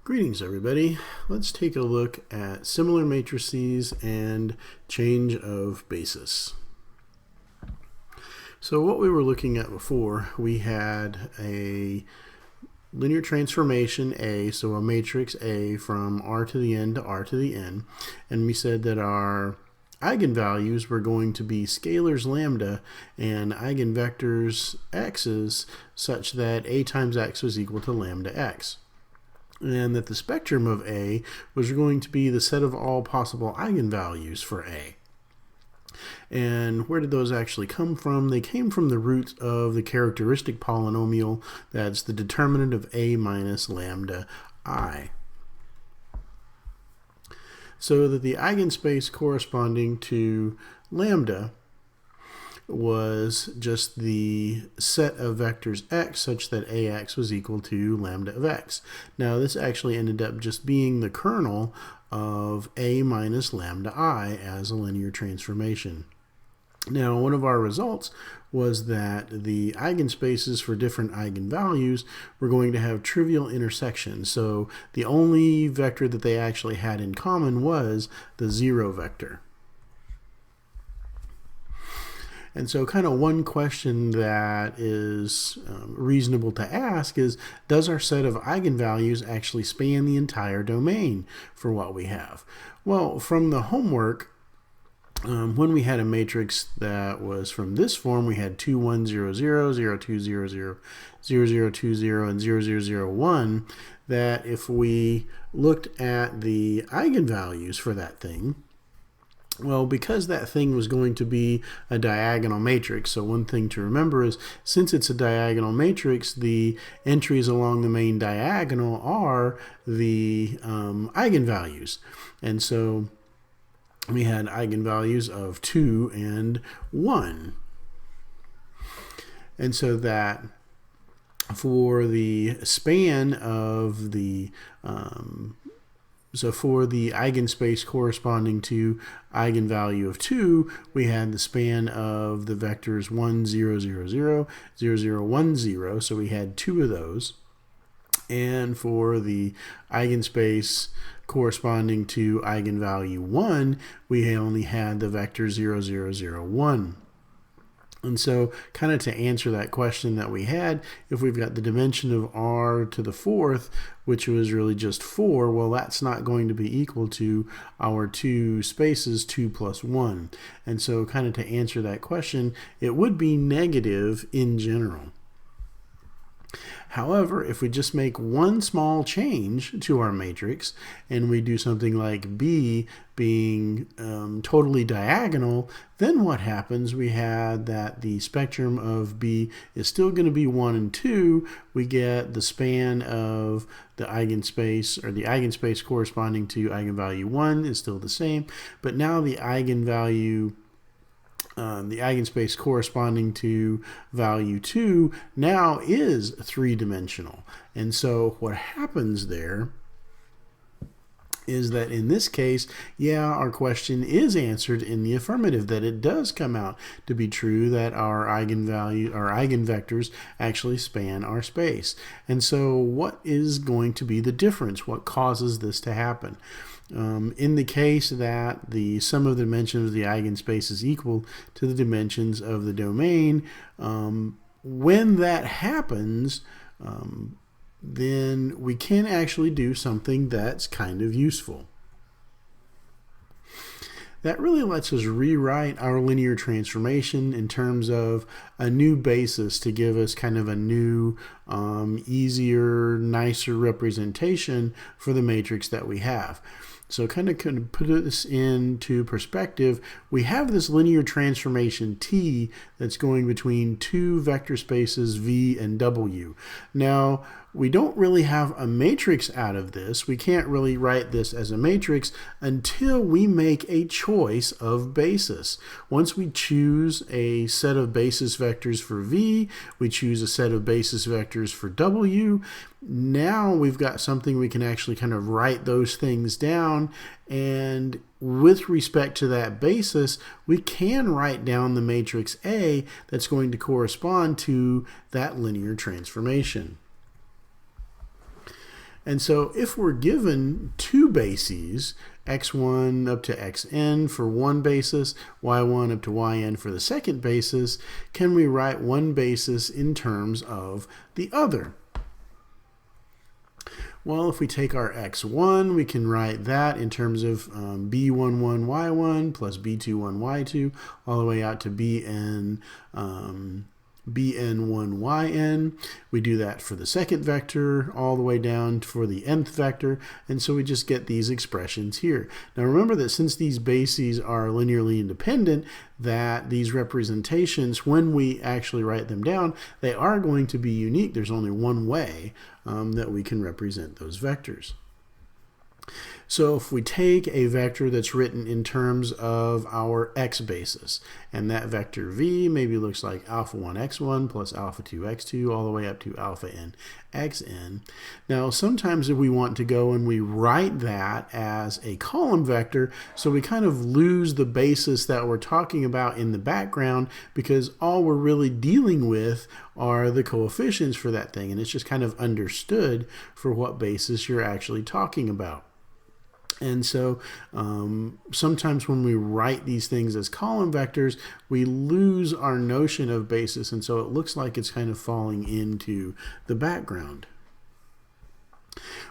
Greetings everybody. Let's take a look at similar matrices and change of basis. So what we were looking at before, we had a linear transformation A, so a matrix A from R to the N to R to the N, and we said that our eigenvalues were going to be scalars lambda and eigenvectors x's such that A times x was equal to lambda x. And that the spectrum of A was going to be the set of all possible eigenvalues for A. And where did those actually come from? They came from the root of the characteristic polynomial that's the determinant of A minus lambda I. So that the eigenspace corresponding to lambda was just the set of vectors x such that ax was equal to lambda of x. Now this actually ended up just being the kernel of a minus lambda I as a linear transformation. Now one of our results was that the eigenspaces for different eigenvalues were going to have trivial intersections. So the only vector that they actually had in common was the 0 vector. And so kind of one question that is reasonable to ask is, does our set of eigenvalues actually span the entire domain for what we have? Well, from the homework, when we had a matrix that was from this form, we had 2, 1, 0, 0, 0, 2, 0, 0, 0, 0, 2, 0, and 0, 0, 0, 1, that if we looked at the eigenvalues for that thing, well, because that thing was going to be a diagonal matrix, so one thing to remember is since it's a diagonal matrix, the entries along the main diagonal are the eigenvalues. And so we had eigenvalues of 2 and 1. And so that for the span of the for the eigenspace corresponding to eigenvalue of 2, we had the span of the vectors 1, 0, 0, 0, 0, 0, 1, 0, so we had 2 of those. And for the eigenspace corresponding to eigenvalue 1, we only had the vector 0, 0, 0, 1. And so kind of to answer that question that we had, if we've got the dimension of r to the 4th, which was really just 4, well, that's not going to be equal to our two spaces, 2 plus 1. And so kind of to answer that question, it would be negative in general. However, if we just make one small change to our matrix and we do something like B being totally diagonal, then what happens? We had that the spectrum of B is still going to be 1 and 2. We get the span of the eigenspace, or the eigenspace corresponding to eigenvalue 1 is still the same, but now the eigenvalue the eigenspace corresponding to value 2 now is 3-dimensional. And so what happens there is that in this case, yeah, our question is answered in the affirmative, that it does come out to be true that our eigenvectors actually span our space. And so what is going to be the difference? What causes this to happen? In the case that the sum of the dimensions of the eigenspace is equal to the dimensions of the domain, when that happens, then we can actually do something that's kind of useful. That really lets us rewrite our linear transformation in terms of a new basis to give us kind of a new, easier, nicer representation for the matrix that we have. So kind of put this into perspective, we have this linear transformation T that's going between two vector spaces V and W. Now, we don't really have a matrix out of this. We can't really write this as a matrix until we make a choice of basis. Once we choose a set of basis vectors for V, we choose a set of basis vectors for W. Now we've got something we can actually kind of write those things down, and with respect to that basis, we can write down the matrix A that's going to correspond to that linear transformation. And so if we're given two bases, x1 up to xn for one basis, y1 up to yn for the second basis, can we write one basis in terms of the other? Well, if we take our x1, we can write that in terms of b11y1 plus b21y2 all the way out to bn1yn. We do that for the second vector all the way down for the nth vector, and so we just get these expressions here. Now remember that since these bases are linearly independent, that these representations, when we actually write them down, they are going to be unique. There's only one way that we can represent those vectors. So if we take a vector that's written in terms of our x basis, and that vector v maybe looks like alpha 1 x1 plus alpha 2 x2 all the way up to alpha n xn. Now sometimes if we want to go and we write that as a column vector, so we kind of lose the basis that we're talking about in the background, because all we're really dealing with are the coefficients for that thing, and it's just kind of understood for what basis you're actually talking about. And so sometimes when we write these things as column vectors, we lose our notion of basis, and so it looks like it's kind of falling into the background.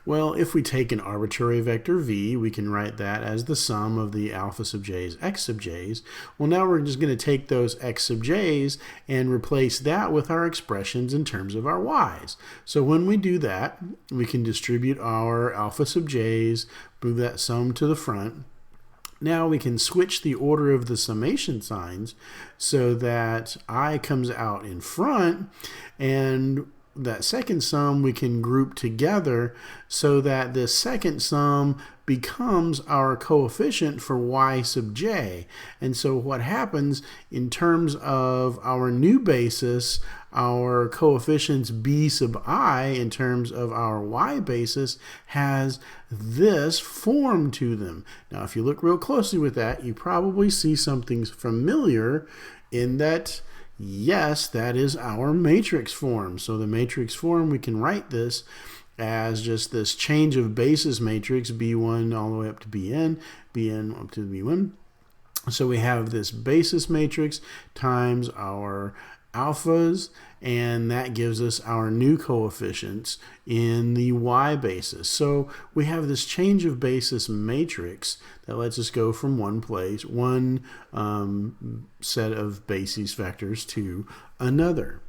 Well, if we take an arbitrary vector v, we can write that as the sum of the alpha sub j's, x sub j's. Well, now we're just going to take those x sub j's and replace that with our expressions in terms of our y's. So when we do that, we can distribute our alpha sub j's, move that sum to the front. Now we can switch the order of the summation signs so that I comes out in front, and that second sum we can group together so that this second sum becomes our coefficient for y sub j. And so what happens in terms of our new basis, our coefficients b sub I in terms of our y basis has this form to them. Now if you look real closely with that, you probably see something familiar in that, yes, that is our matrix form. So the matrix form, we can write this as just this change of basis matrix, b1 all the way up to bn, bn up to b1. So we have this basis matrix times our alphas, and that gives us our new coefficients in the y basis. So we have this change of basis matrix that lets us go from one set of basis vectors to another.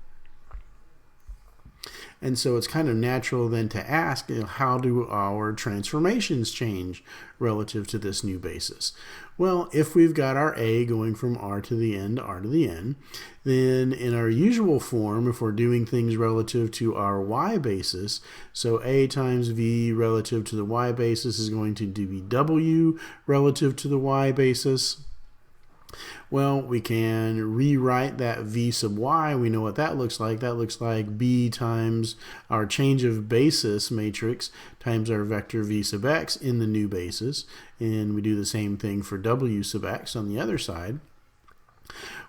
And so it's kind of natural then to ask, how do our transformations change relative to this new basis? Well, if we've got our a going from r to the n to r to the n, then in our usual form, if we're doing things relative to our y basis, so a times v relative to the y basis is going to be w relative to the y basis. Well, we can rewrite that v sub y. We know what that looks like. That looks like b times our change of basis matrix times our vector v sub x in the new basis. And we do the same thing for w sub x on the other side.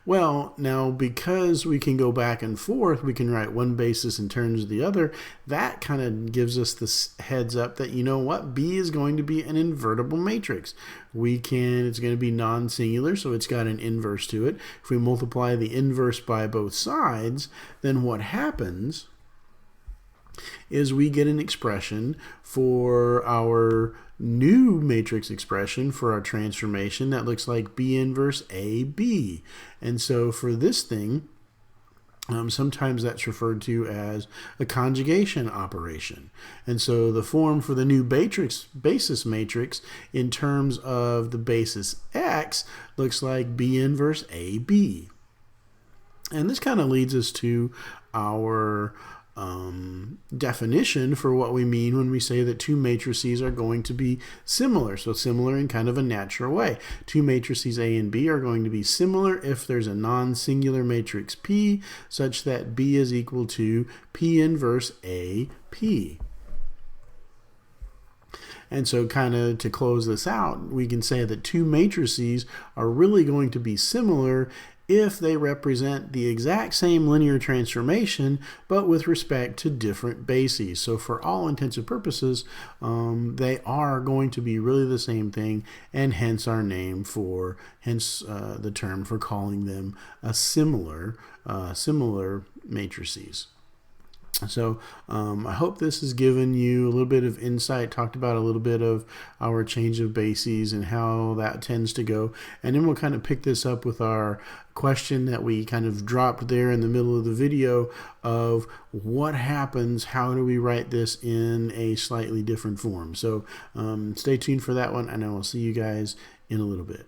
Well, now because we can go back and forth, we can write one basis in terms of the other. That kind of gives us this heads up that, you know what, B is going to be an invertible matrix. It's going to be non-singular, so it's got an inverse to it. If we multiply the inverse by both sides, then what happens is we get an expression for our new matrix expression for our transformation that looks like B inverse AB. And so for this thing, sometimes that's referred to as a conjugation operation. And so the form for the new basis matrix in terms of the basis X looks like B inverse AB. And this kind of leads us to our definition for what we mean when we say that two matrices are going to be similar. So similar in kind of a natural way. Two matrices A and B are going to be similar if there's a non-singular matrix P such that B is equal to P inverse AP. And so kind of to close this out, we can say that two matrices are really going to be similar if they represent the exact same linear transformation, but with respect to different bases. So for all intents and purposes, they are going to be really the same thing, and hence our name for, hence the term for calling them a similar matrices. So I hope this has given you a little bit of insight, talked about a little bit of our change of bases and how that tends to go. And then we'll kind of pick this up with our question that we kind of dropped there in the middle of the video of what happens, how do we write this in a slightly different form. So stay tuned for that one, and I will see you guys in a little bit.